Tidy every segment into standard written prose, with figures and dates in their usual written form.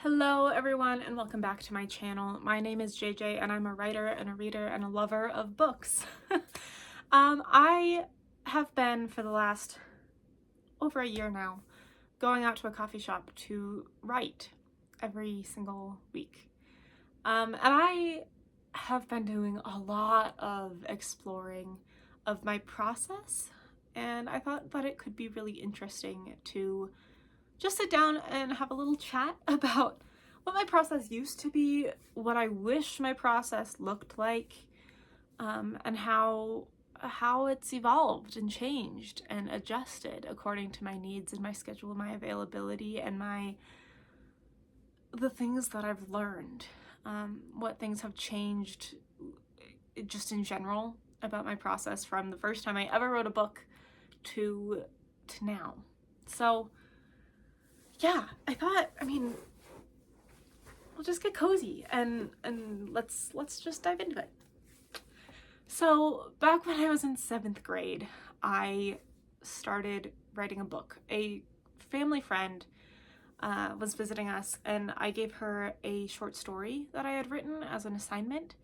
Hello everyone and welcome back to my channel. My name is JJ and I'm a writer and a reader and a lover of books. I have been for the last over a year now going out to a coffee shop to write every single week. And I have been doing a lot of exploring of my process, and I thought that it could be really interesting to just sit down and have a little chat about what my process used to be, what I wish my process looked like, and how it's evolved and changed and adjusted according to my needs and my schedule, my availability, and the things that I've learned, what things have changed just in general about my process from the first time I ever wrote a book to now. So yeah, I thought, we'll just get cozy and let's just dive into it. So back when I was in 7th grade, I started writing a book. A family friend was visiting us, and I gave her a short story that I had written as an assignment,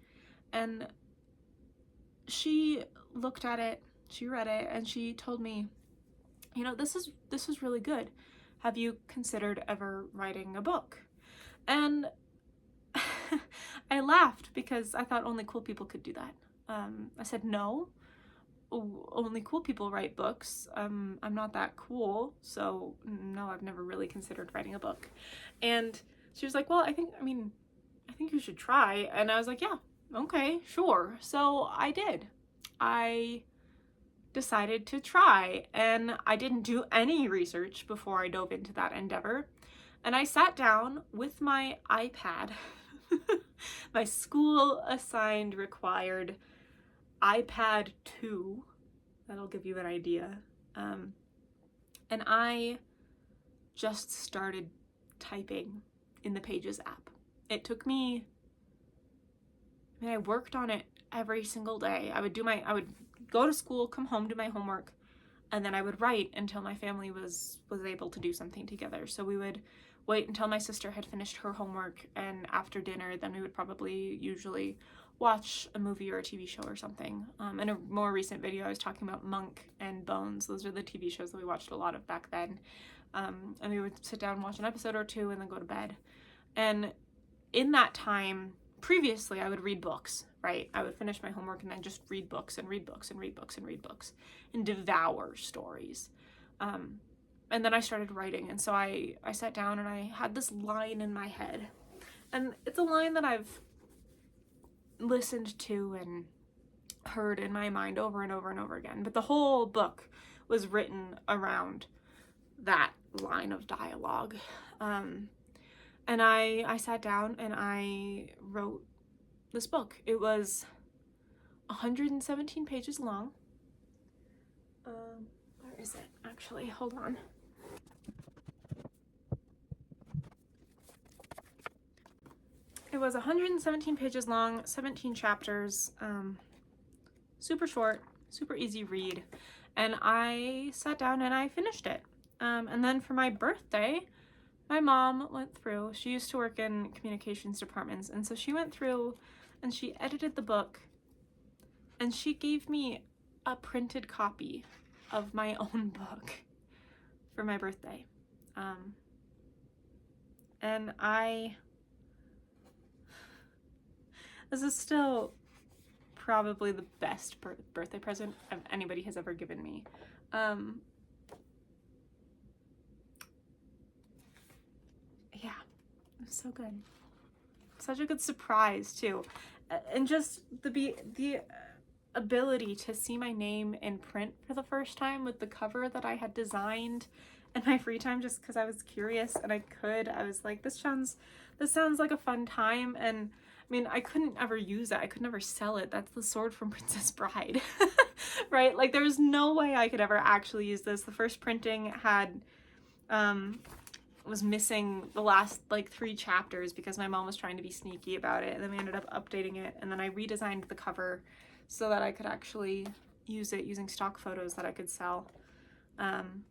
and she looked at it, she read it, and she told me, you know, this is really good. Have you considered ever writing a book? And I laughed because I thought only cool people could do that. I said, no, only cool people write books. I'm not that cool, so no, I've never really considered writing a book. And she was like, well, I think you should try. And I was like, yeah, okay, sure. So I did. I decided to try, and I didn't do any research before I dove into that endeavor. And I sat down with my iPad, my school assigned required iPad 2, that'll give you an idea, and I just started typing in the Pages app. It took me, I worked on it every single day. I would go to school, come home, do my homework, and then I would write until my family was able to do something together. So we would wait until my sister had finished her homework, and after dinner, then we would probably usually watch a movie or a TV show or something. In a more recent video, I was talking about Monk and Bones. Those are the TV shows that we watched a lot of back then. And we would sit down and watch an episode or two and then go to bed. And in that time, previously, I would read books, right? I would finish my homework and then just read books and read books and read books and read books and devour stories. And then I started writing, and so I sat down and I had this line in my head. And it's a line that I've listened to and heard in my mind over and over and over again. But the whole book was written around that line of dialogue. And I sat down and I wrote this book. It was 117 pages long. Where is it? Actually, hold on. It was 117 pages long, 17 chapters, super short, super easy read. And I sat down and I finished it. And then for my birthday, my mom went through, she used to work in communications departments, and so she went through and she edited the book, and she gave me a printed copy of my own book for my birthday. And this is still probably the best birthday present anybody has ever given me. Yeah, it was so good. Such a good surprise too. And just the ability to see my name in print for the first time with the cover that I had designed in my free time, just because I was curious and I was like, this sounds like a fun time. And I couldn't ever use it. I could never sell it. That's the sword from Princess Bride, right? Like, there was no way I could ever actually use this. The first printing was missing the last 3 chapters because my mom was trying to be sneaky about it, and then we ended up updating it, and then I redesigned the cover so that I could actually use it using stock photos that I could sell. And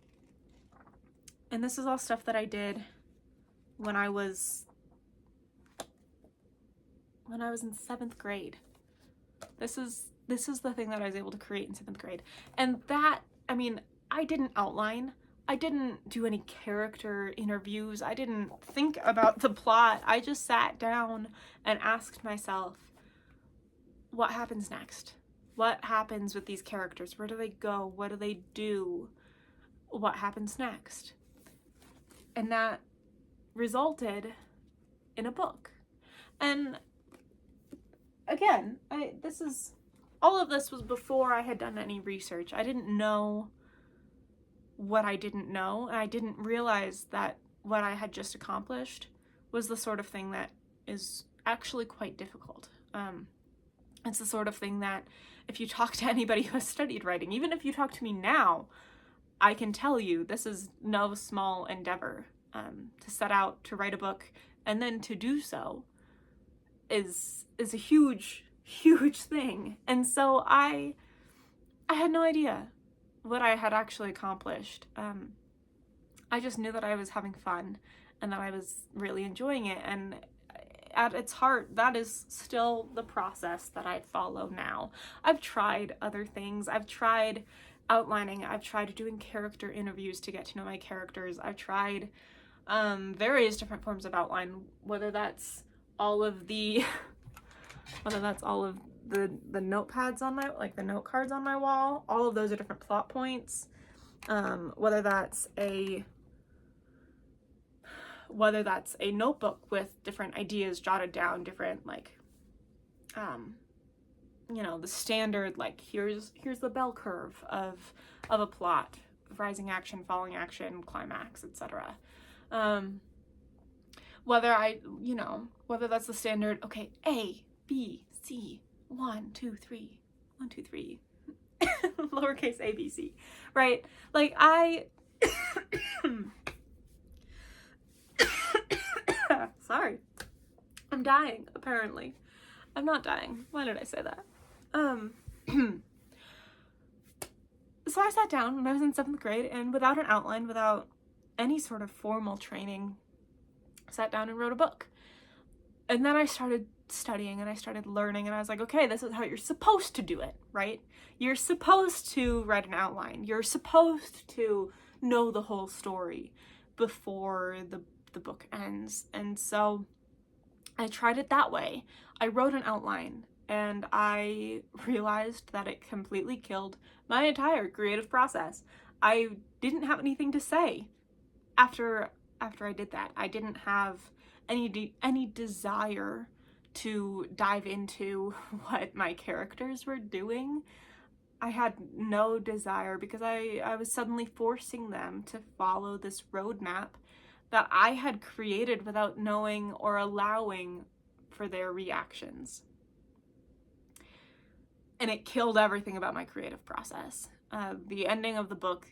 this is all stuff that I did when I was when I was in 7th grade. This is the thing that I was able to create in 7th grade. And that, I mean, I didn't outline. I didn't do any character interviews. I didn't think about the plot. I just sat down and asked myself, what happens next? What happens with these characters? Where do they go? What do they do? What happens next? And that resulted in a book. And again, all of this was before I had done any research. I didn't know what I didn't know, and I didn't realize that what I had just accomplished was the sort of thing that is actually quite difficult. It's the sort of thing that if you talk to anybody who has studied writing, even if you talk to me now, I can tell you this is no small endeavor. To set out to write a book and then to do so is a huge thing. And so I had no idea what I had actually accomplished. I just knew that I was having fun and that I was really enjoying it. And at its heart, that is still the process that I follow now. I've tried other things. I've tried outlining. I've tried doing character interviews to get to know my characters. I've tried various different forms of outline, whether that's all of the notepads on my, like the note cards on my wall. All of those are different plot points. Whether that's a notebook with different ideas jotted down, different the standard, like here's the bell curve of a plot, rising action, falling action, climax, etc. Whether that's the standard, okay, A, B, C, 1, 2, 3, 1, 2, 3, lowercase a, b, c, right? Like sorry, I'm dying, apparently. I'm not dying. Why did I say that? So I sat down when I was in 7th grade and without an outline, without any sort of formal training, sat down and wrote a book. And then I started studying and I started learning and I was like, okay, this is how you're supposed to do it, right? You're supposed to write an outline. You're supposed to know the whole story before the book ends. And so I tried it that way. I wrote an outline and I realized that it completely killed my entire creative process. I didn't have anything to say after I did that. I didn't have any desire to dive into what my characters were doing. I had no desire because I was suddenly forcing them to follow this roadmap that I had created without knowing or allowing for their reactions. And it killed everything about my creative process. The ending of the book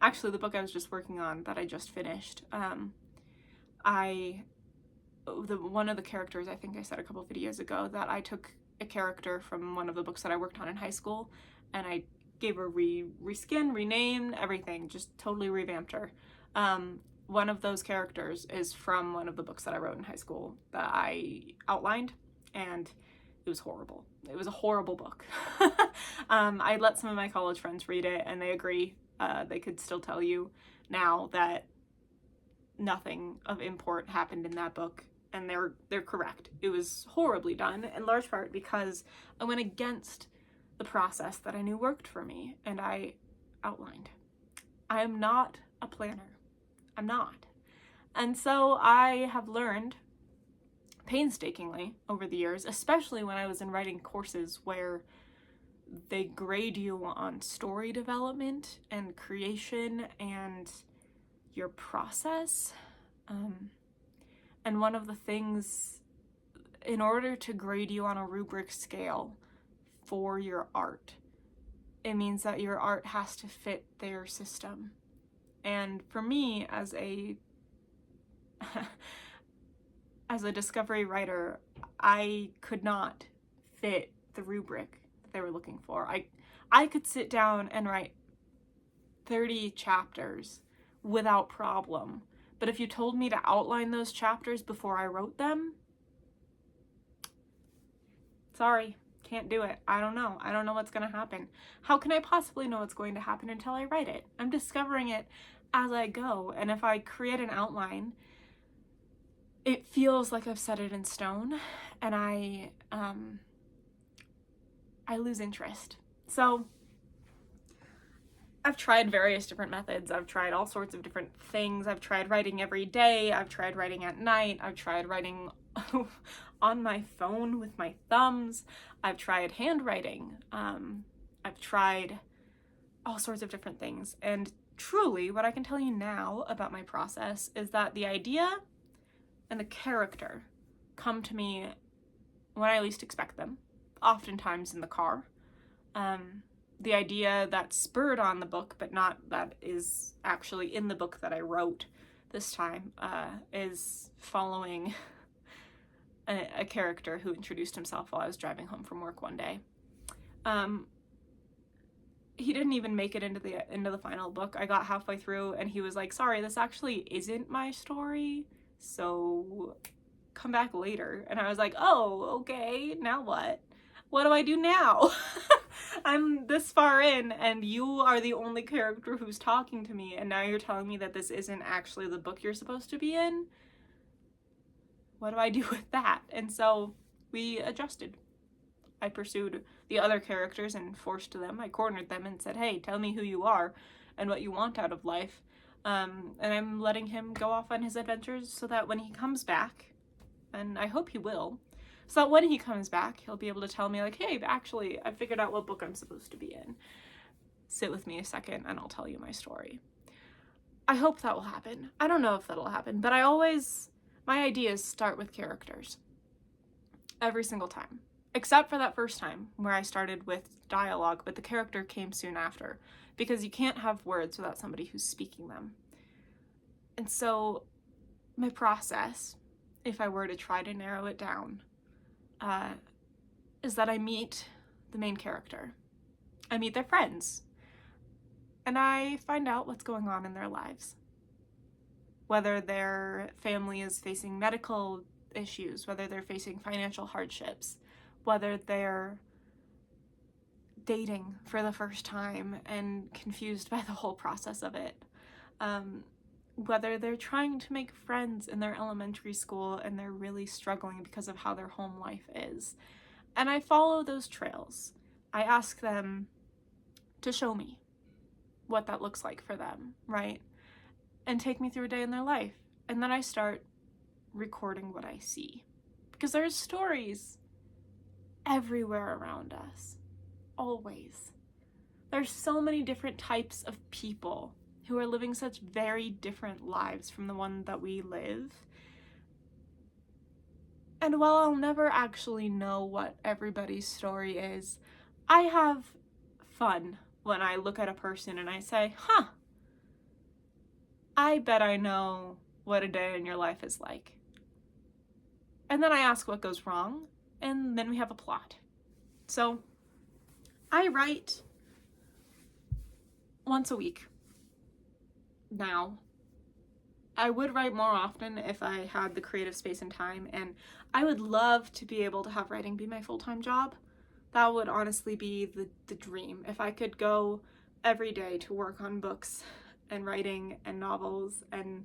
actually the book I was just working on that I just finished, one of the characters, I think I said a couple videos ago that I took a character from one of the books that I worked on in high school and I gave her reskin, renamed, everything, just totally revamped her. One of those characters is from one of the books that I wrote in high school that I outlined, and it was horrible. It was a horrible book. I let some of my college friends read it and they agree. They could still tell you now that nothing of import happened in that book, and they're correct. It was horribly done, in large part because I went against the process that I knew worked for me, and I outlined. I am not a planner. I'm not. And so I have learned painstakingly over the years, especially when I was in writing courses where they grade you on story development and creation and your process. And one of the things, in order to grade you on a rubric scale for your art, it means that your art has to fit their system. And for me, as a discovery writer, I could not fit the rubric that they were looking for. I could sit down and write 30 chapters without problem. But if you told me to outline those chapters before I wrote them, Sorry, can't do it. I don't know. I don't know what's going to happen. How can I possibly know what's going to happen until I write it? I'm discovering it as I go. And if I create an outline, it feels like I've set it in stone, and I lose interest. So I've tried various different methods. I've tried all sorts of different things. I've tried writing every day. I've tried writing at night. I've tried writing on my phone with my thumbs. I've tried handwriting. I've tried all sorts of different things. And truly, what I can tell you now about my process is that the idea and the character come to me when I least expect them, oftentimes in the car. The idea that spurred on the book, but not that is actually in the book that I wrote this time, is following a character who introduced himself while I was driving home from work one day. He didn't even make it into the final book. I got halfway through and he was like, sorry, this actually isn't my story, so come back later. And I was like, oh, okay, now what? What do I do now? I'm this far in and you are the only character who's talking to me, and now you're telling me that this isn't actually the book you're supposed to be in? What do I do with that? And so we adjusted. I pursued the other characters and forced them. I cornered them and said, hey, tell me who you are and what you want out of life. And I'm letting him go off on his adventures so that when he comes back, and I hope he will, so that when he comes back, he'll be able to tell me, like, hey, actually, I figured out what book I'm supposed to be in. Sit with me a second and I'll tell you my story. I hope that will happen. I don't know if that'll happen, but my ideas start with characters. Every single time. Except for that first time where I started with dialogue, but the character came soon after, because you can't have words without somebody who's speaking them. And so my process, if I were to try to narrow it down, is that I meet the main character. I meet their friends. And I find out what's going on in their lives. Whether their family is facing medical issues, whether they're facing financial hardships, whether they're dating for the first time and confused by the whole process of it, whether they're trying to make friends in their elementary school and they're really struggling because of how their home life is. And I follow those trails. I ask them to show me what that looks like for them, right? And take me through a day in their life. And then I start recording what I see. Because there's stories everywhere around us. Always. There's so many different types of people who are living such very different lives from the one that we live. And while I'll never actually know what everybody's story is, I have fun when I look at a person and I say, huh, I bet I know what a day in your life is like. And then I ask what goes wrong, and then we have a plot. So I write once a week now. I would write more often if I had the creative space and time, and I would love to be able to have writing be my full-time job. That would honestly be the dream. If I could go every day to work on books and writing and novels and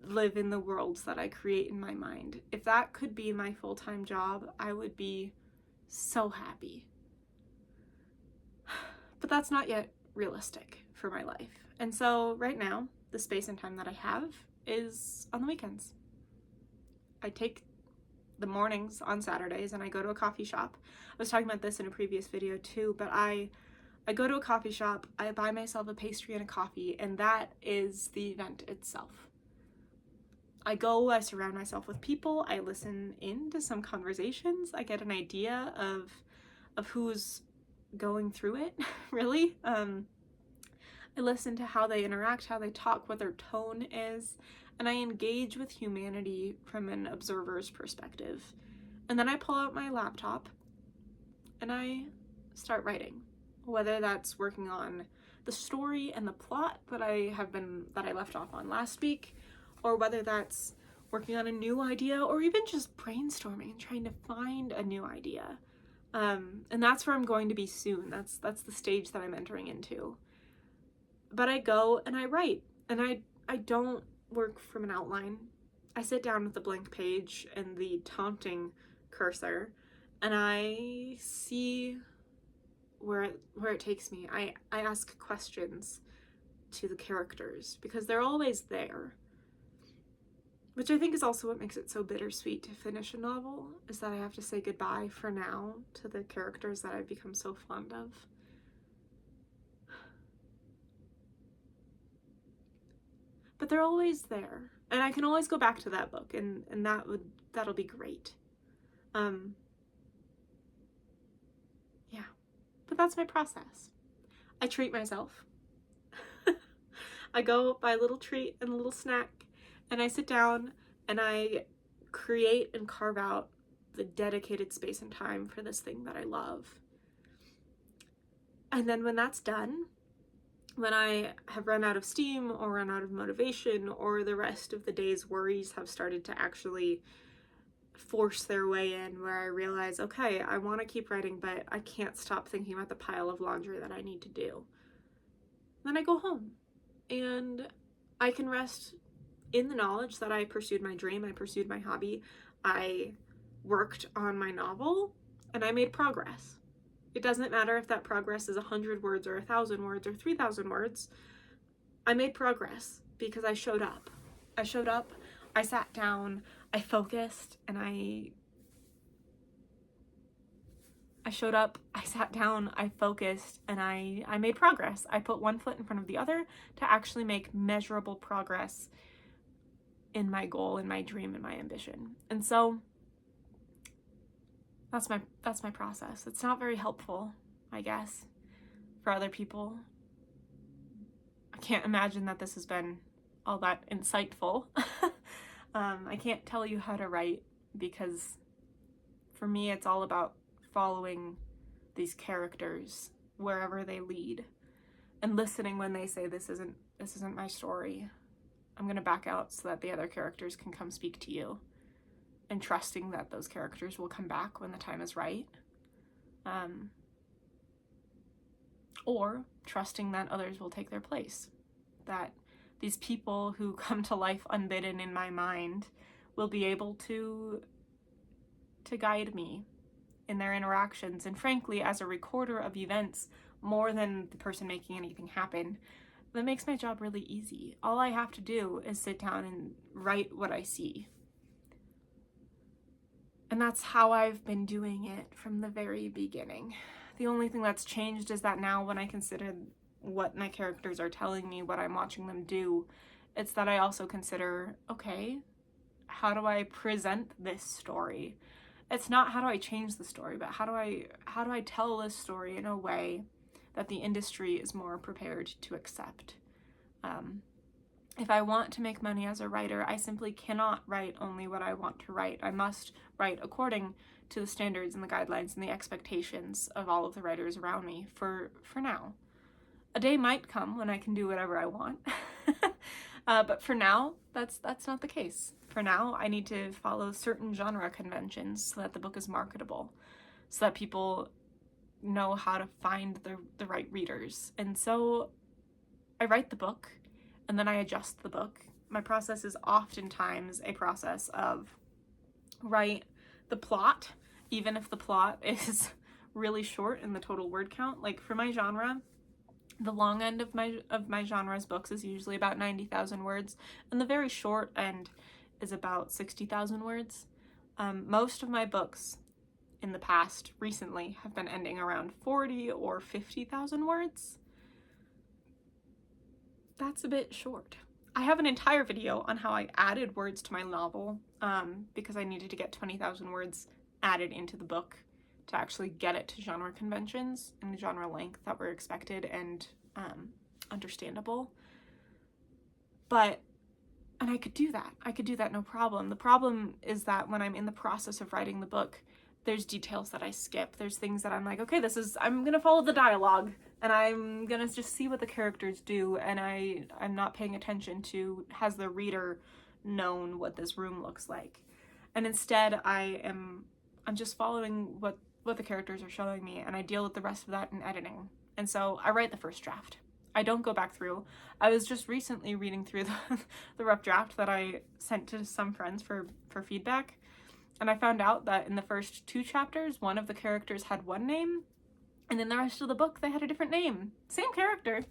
live in the worlds that I create in my mind. If that could be my full-time job, I would be so happy. But that's not yet realistic for my life. And so right now, the space and time that I have is on the weekends. I take the mornings on Saturdays and I go to a coffee shop. I was talking about this in a previous video too, but I go to a coffee shop, I buy myself a pastry and a coffee, and that is the event itself. I go, I surround myself with people, I listen in to some conversations, I get an idea of who's going through it, really. I listen to how they interact, how they talk, what their tone is, and I engage with humanity from an observer's perspective. And then I pull out my laptop and I start writing, whether that's working on the story and the plot that I left off on last week, or whether that's working on a new idea, or even just brainstorming and trying to find a new idea. And that's where I'm going to be soon. That's the stage that I'm entering into. But I go and I write, and I don't work from an outline. I sit down with the blank page and the taunting cursor, and I see where it takes me. I ask questions to the characters because they're always there. Which I think is also what makes it so bittersweet to finish a novel, is that I have to say goodbye for now to the characters that I've become so fond of. But they're always there, and I can always go back to that book, and that'll be great. Yeah, but that's my process. I treat myself. I go buy a little treat and a little snack, and I sit down and I create and carve out the dedicated space and time for this thing that I love. And then when that's done, when I have run out of steam or run out of motivation, or the rest of the day's worries have started to actually force their way in, where I realize, okay, I want to keep writing, but I can't stop thinking about the pile of laundry that I need to do, then I go home and I can rest in the knowledge that I pursued my dream, I pursued my hobby, I worked on my novel, and I made progress. It doesn't matter if that progress is 100 words or 1,000 words or 3,000 words. I made progress because I showed up. I showed up, I sat down, I focused, and I showed up, I sat down, I focused, and I made progress. I put one foot in front of the other to actually make measurable progress in my goal, in my dream, in my ambition. And so that's my process. It's not very helpful, I guess, for other people. I can't imagine that this has been all that insightful. I can't tell you how to write, because for me it's all about following these characters wherever they lead and listening when they say this isn't my story. I'm gonna back out so that the other characters can come speak to you, and trusting that those characters will come back when the time is right. Or trusting that others will take their place, that these people who come to life unbidden in my mind will be able to guide me in their interactions. And frankly, as a recorder of events, more than the person making anything happen, that makes my job really easy. All I have to do is sit down and write what I see. And that's how I've been doing it from the very beginning. The only thing that's changed is that now when I consider what my characters are telling me, what I'm watching them do, it's that I also consider, okay, how do I present this story? It's not how do I change the story, but how do I tell this story in a way that the industry is more prepared to accept. If I want to make money as a writer, I simply cannot write only what I want to write. I must write according to the standards and the guidelines and the expectations of all of the writers around me for now. A day might come when I can do whatever I want, but for now, that's not the case. For now, I need to follow certain genre conventions so that the book is marketable, so that people know how to find the right readers. And so I write the book, and then I adjust the book. My process is oftentimes a process of write the plot, even if the plot is really short in the total word count. Like for my genre, the long end of my genre's books is usually about 90,000 words, and the very short end is about 60,000 words. Most of my books in the past, recently, have been ending around 40 or 50,000 words. That's a bit short. I have an entire video on how I added words to my novel because I needed to get 20,000 words added into the book to actually get it to genre conventions and the genre length that were expected and understandable. And I could do that. I could do that no problem. The problem is that when I'm in the process of writing the book, there's details that I skip. There's things that I'm like, okay, I'm gonna follow the dialogue and I'm gonna just see what the characters do, and I'm not paying attention to, has the reader known what this room looks like. And instead I'm just following what the characters are showing me, and I deal with the rest of that in editing. And so I write the first draft. I don't go back through. I was just recently reading through the rough draft that I sent to some friends for feedback, and I found out that in the first 2 chapters, one of the characters had one name, and in the rest of the book, they had a different name. Same character,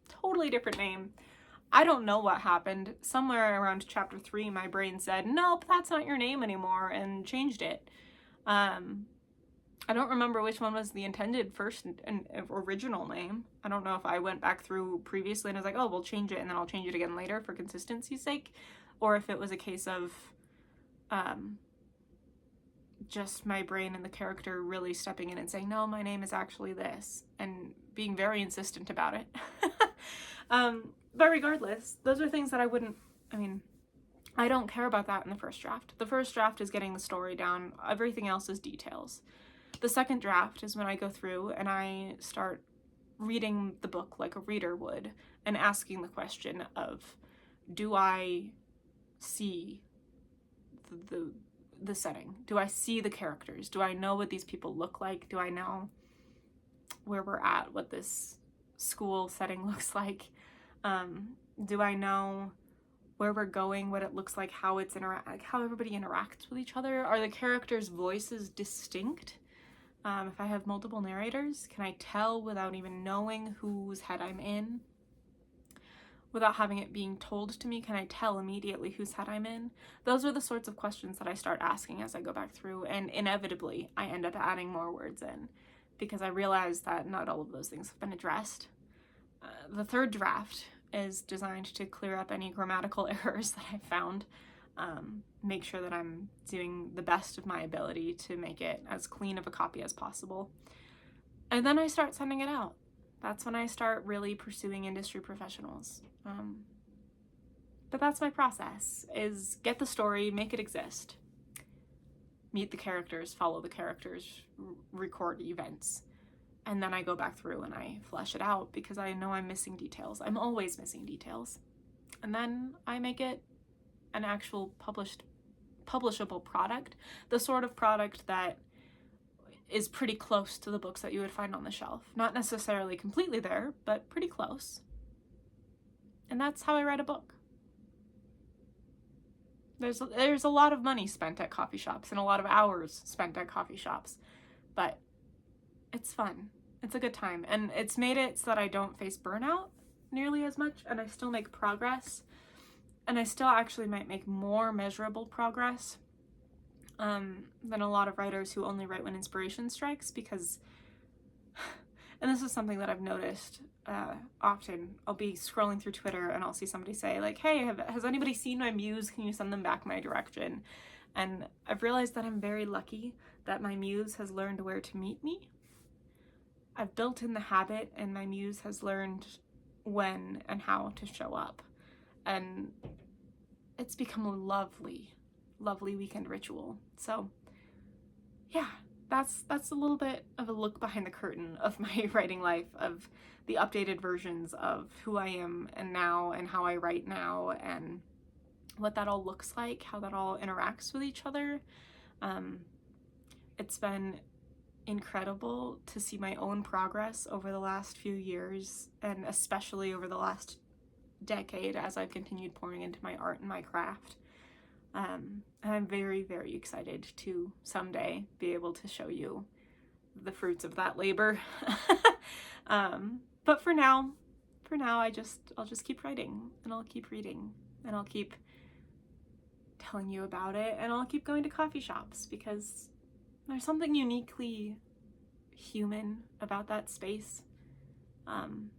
totally different name. I don't know what happened. Somewhere around chapter 3, my brain said, nope, that's not your name anymore, and changed it. I don't remember which one was the intended first and original name. I don't know if I went back through previously and I was like, oh, we'll change it and then I'll change it again later for consistency's sake, or if it was a case of just my brain and the character really stepping in and saying, no, my name is actually this, and being very insistent about it. But regardless, those are things that I don't care about that in the first draft. The first draft is getting the story down. Everything else is details. The second draft is when I go through and I start reading the book like a reader would and asking the question of, do I see the setting? Do I see the characters? Do I know what these people look like? Do I know where we're at, what this school setting looks like? Do I know where we're going, what it looks like, how everybody interacts with each other? Are the characters' voices distinct? If I have multiple narrators, can I tell without even knowing whose head I'm in? Without having it being told to me, can I tell immediately whose head I'm in? Those are the sorts of questions that I start asking as I go back through, and inevitably I end up adding more words in because I realize that not all of those things have been addressed. The third draft is designed to clear up any grammatical errors that I found, make sure that I'm doing the best of my ability to make it as clean of a copy as possible. And then I start sending it out. That's when I start really pursuing industry professionals. But that's my process, is get the story, make it exist, meet the characters, follow the characters, record events. And then I go back through and I flesh it out because I know I'm missing details. I'm always missing details. And then I make it an actual publishable product, the sort of product that is pretty close to the books that you would find on the shelf. Not necessarily completely there, but pretty close. And that's how I write a book. There's a lot of money spent at coffee shops and a lot of hours spent at coffee shops, but it's fun. It's a good time. And it's made it so that I don't face burnout nearly as much, and I still make progress. And I still actually might make more measurable progress than a lot of writers who only write when inspiration strikes, because, and this is something that I've noticed often, I'll be scrolling through Twitter and I'll see somebody say like, hey, has anybody seen my muse? Can you send them back my direction? And I've realized that I'm very lucky that my muse has learned where to meet me. I've built in the habit, and my muse has learned when and how to show up. And it's become a lovely, lovely weekend ritual. So yeah, that's a little bit of a look behind the curtain of my writing life, of the updated versions of who I am and now, and how I write now, and what that all looks like, how that all interacts with each other. It's been incredible to see my own progress over the last few years, and especially over the last decade as I've continued pouring into my art and my craft. And I'm very, very excited to someday be able to show you the fruits of that labor. But for now, I'll just keep writing, and I'll keep reading, and I'll keep telling you about it, and I'll keep going to coffee shops, because there's something uniquely human about that space. And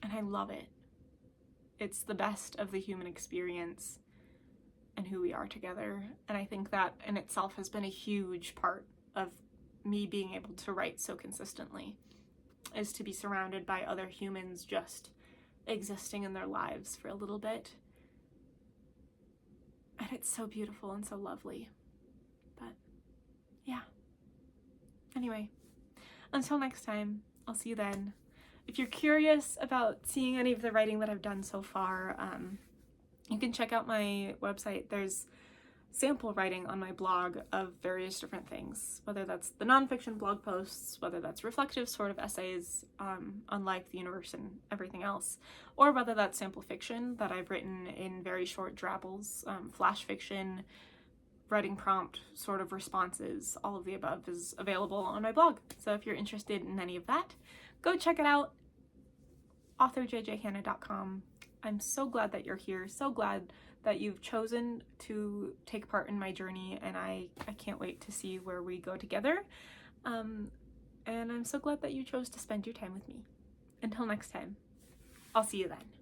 I love it. It's the best of the human experience and who we are together. And I think that in itself has been a huge part of me being able to write so consistently, is to be surrounded by other humans just existing in their lives for a little bit. And it's so beautiful and so lovely. But yeah. Anyway, until next time, I'll see you then. If you're curious about seeing any of the writing that I've done so far, You can check out my website. There's sample writing on my blog of various different things, whether that's the nonfiction blog posts, whether that's reflective sort of essays on life, the universe, and everything else, or whether that's sample fiction that I've written in very short drabbles, flash fiction, writing prompt sort of responses. All of the above is available on my blog. So if you're interested in any of that, go check it out, authorjjhanna.com. I'm so glad that you're here, so glad that you've chosen to take part in my journey, and I can't wait to see where we go together. And I'm so glad that you chose to spend your time with me. Until next time, I'll see you then.